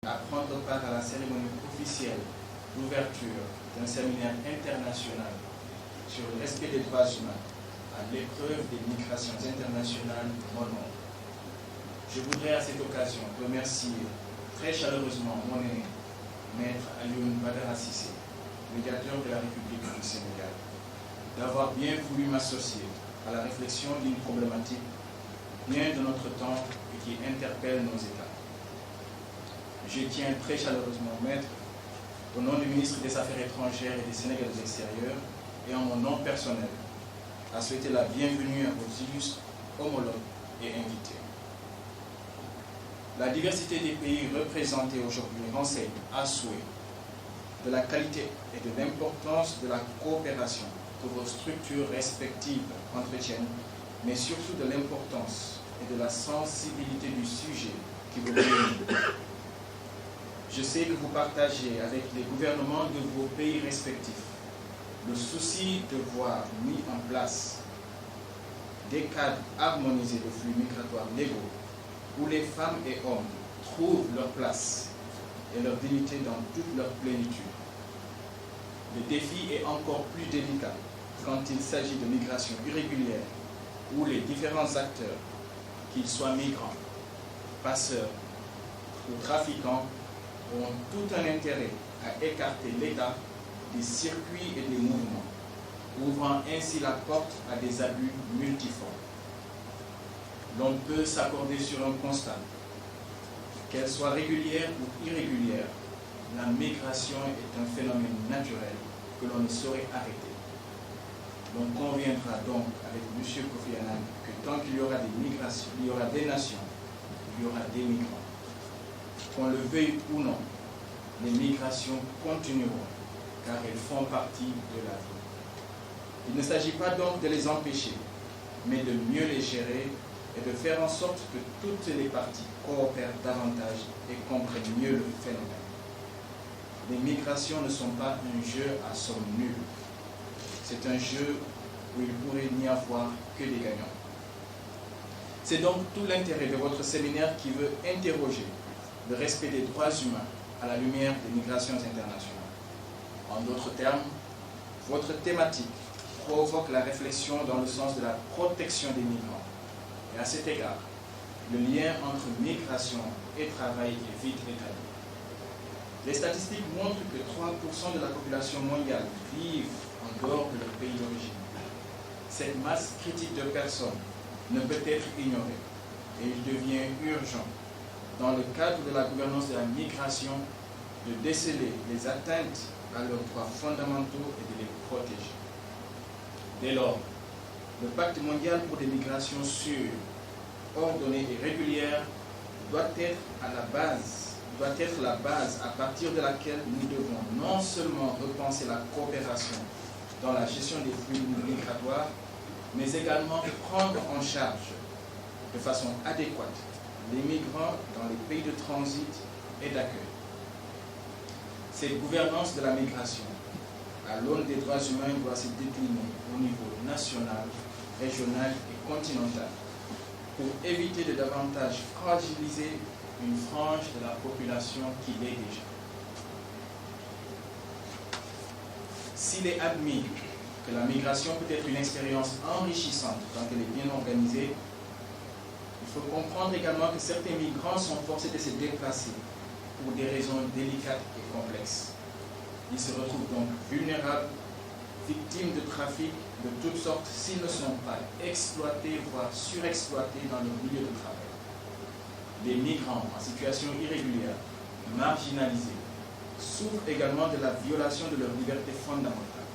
à prendre part à la cérémonie officielle d'ouverture d'un séminaire international sur le respect des droits humains à l'épreuve des migrations internationales dans le monde. Je voudrais à cette occasion remercier très chaleureusement mon aîné, Maître Alioune Badara Cissé, médiateur de la République du Sénégal, d'avoir bien voulu m'associer à la réflexion d'une problématique bien de notre temps et qui interpelle nos États. Je tiens très chaleureusement, Maître, au nom du ministre des Affaires étrangères et des Sénégalais de l'extérieur et en mon nom personnel, à souhaiter la bienvenue à vos illustres homologues et invités. La diversité des pays représentés aujourd'hui renseigne à souhait de la qualité et de l'importance de la coopération que vos structures respectives entretiennent, mais surtout de l'importance et de la sensibilité du sujet qui vous réunit. Je sais que vous partagez avec les gouvernements de vos pays respectifs le souci de voir mis en place des cadres harmonisés de flux migratoires légaux où les femmes et hommes trouvent leur place et leur dignité dans toute leur plénitude. Le défi est encore plus délicat quand il s'agit de migration irrégulière où les différents acteurs, qu'ils soient migrants, passeurs ou trafiquants, ont tout un intérêt à écarter l'État des circuits et des mouvements, ouvrant ainsi la porte à des abus multiformes. L'on peut s'accorder sur un constat. Qu'elle soit régulière ou irrégulière, la migration est un phénomène naturel que l'on ne saurait arrêter. L'on conviendra donc avec M. Kofi Annan que tant qu'il y aura des migrations, il y aura des nations, il y aura des migrants. Qu'on le veuille ou non, les migrations continueront, car elles font partie de la vie. Il ne s'agit pas donc de les empêcher, mais de mieux les gérer et de faire en sorte que toutes les parties coopèrent davantage et comprennent mieux le phénomène. Les migrations ne sont pas un jeu à somme nulle. C'est un jeu où il pourrait n'y avoir que des gagnants. C'est donc tout l'intérêt de votre séminaire qui veut interroger le respect des droits humains à la lumière des migrations internationales. En d'autres termes, votre thématique provoque la réflexion dans le sens de la protection des migrants. Et à cet égard, le lien entre migration et travail est vite établi. Les statistiques montrent que 3% de la population mondiale vivent en dehors de leur pays d'origine. Cette masse critique de personnes ne peut être ignorée et il devient urgent, dans le cadre de la gouvernance de la migration, de déceler les atteintes à leurs droits fondamentaux et de les protéger. Dès lors, le pacte mondial pour des migrations sûres, ordonnées et régulières doit être la base à partir de laquelle nous devons non seulement repenser la coopération dans la gestion des flux migratoires, mais également prendre en charge de façon adéquate les migrants dans les pays de transit et d'accueil. Cette gouvernance de la migration, à l'aune des droits humains, doit se décliner au niveau national, régional et continental pour éviter de davantage fragiliser une frange de la population qui l'est déjà. S'il est admis que la migration peut être une expérience enrichissante quand elle est bien organisée, il faut comprendre également que certains migrants sont forcés de se déplacer pour des raisons délicates et complexes. Ils se retrouvent donc vulnérables, victimes de trafic de toutes sortes s'ils ne sont pas exploités, voire surexploités dans leur milieu de travail. Les migrants en situation irrégulière, marginalisés, souffrent également de la violation de leurs libertés fondamentales.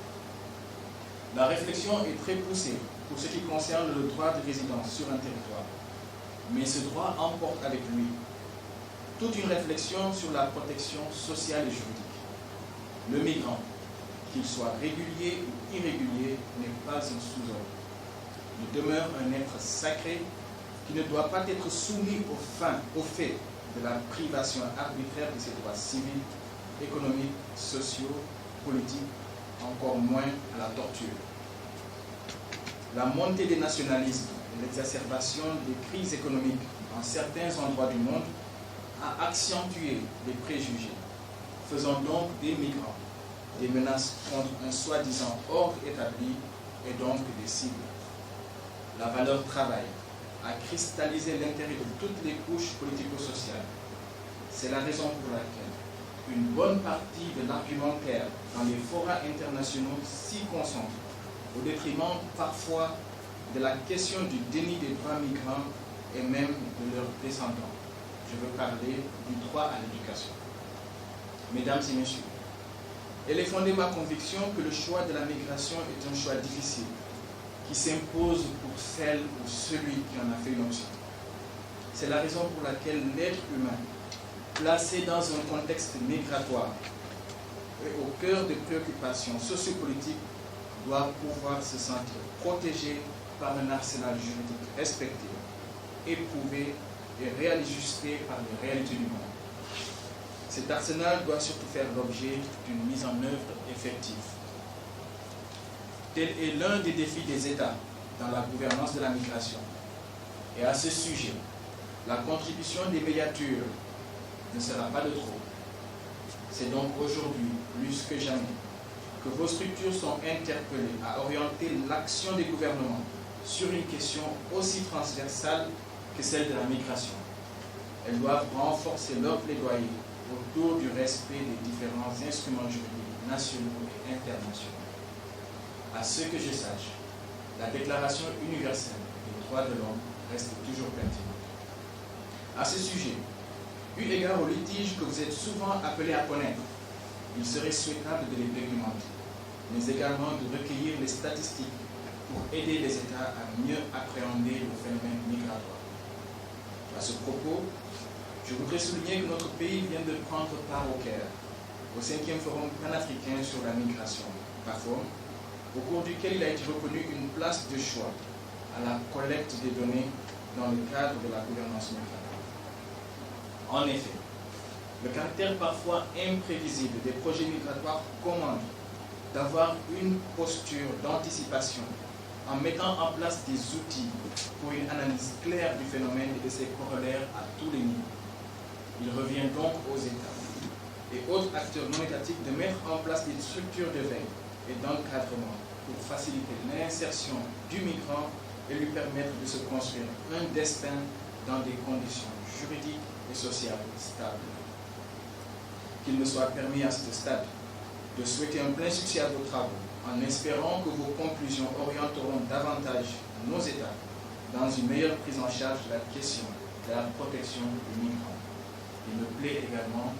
La réflexion est très poussée pour ce qui concerne le droit de résidence sur un territoire, mais ce droit emporte avec lui toute une réflexion sur la protection sociale et juridique. Le migrant, qu'il soit régulier ou irrégulier, n'est pas un sous-homme. Il demeure un être sacré qui ne doit pas être soumis au fait de la privation arbitraire de ses droits civils, économiques, sociaux, politiques, encore moins à la torture. La montée des nationalismes et l'exacerbation des crises économiques en certains endroits du monde à accentuer les préjugés, faisant donc des migrants des menaces contre un soi-disant ordre établi et donc des cibles. La valeur travail a cristallisé l'intérêt de toutes les couches politico-sociales. C'est la raison pour laquelle une bonne partie de l'argumentaire dans les forats internationaux s'y concentre, au détriment parfois de la question du déni des droits migrants et même de leurs descendants. Je veux parler du droit à l'éducation. Mesdames et messieurs, elle est fondée ma conviction que le choix de la migration est un choix difficile, qui s'impose pour celle ou celui qui en a fait une option. C'est la raison pour laquelle l'être humain, placé dans un contexte migratoire et au cœur des préoccupations sociopolitiques, doit pouvoir se sentir protégé par un arsenal juridique respecté, éprouvé et réajusté par les réalités du monde. Cet arsenal doit surtout faire l'objet d'une mise en œuvre effective. Tel est l'un des défis des États dans la gouvernance de la migration. Et à ce sujet, la contribution des médiateurs ne sera pas de trop. C'est donc aujourd'hui, plus que jamais, que vos structures sont interpellées à orienter l'action des gouvernements sur une question aussi transversale que celle de la migration. Elles doivent renforcer leur plaidoyer autour du respect des différents instruments juridiques nationaux et internationaux. À ce que je sache, la Déclaration universelle des droits de l'homme reste toujours pertinente. À ce sujet, eu égard aux litiges que vous êtes souvent appelés à connaître, il serait souhaitable de les documenter, mais également de recueillir les statistiques pour aider les États à mieux appréhender le phénomène migratoire. À ce propos, je voudrais souligner que notre pays vient de prendre part au Caire, au 5e Forum panafricain sur la migration, PAFOM, au cours duquel il a été reconnu une place de choix à la collecte des données dans le cadre de la gouvernance migratoire. En effet, le caractère parfois imprévisible des projets migratoires commande d'avoir une posture d'anticipation en mettant en place des outils pour une analyse claire du phénomène et de ses corollaires à tous les niveaux. Il revient donc aux États et autres acteurs non étatiques de mettre en place des structures de veille et d'encadrement pour faciliter l'insertion du migrant et lui permettre de se construire un destin dans des conditions juridiques et sociales stables. Qu'il me soit permis à ce stade de souhaiter un plein succès à vos travaux, en espérant que vos conclusions orienteront davantage nos États dans une meilleure prise en charge de la question de la protection des migrants. Il me plaît également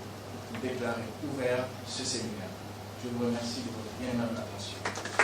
de déclarer ouvert ce séminaire. Je vous remercie de votre bien aimable attention.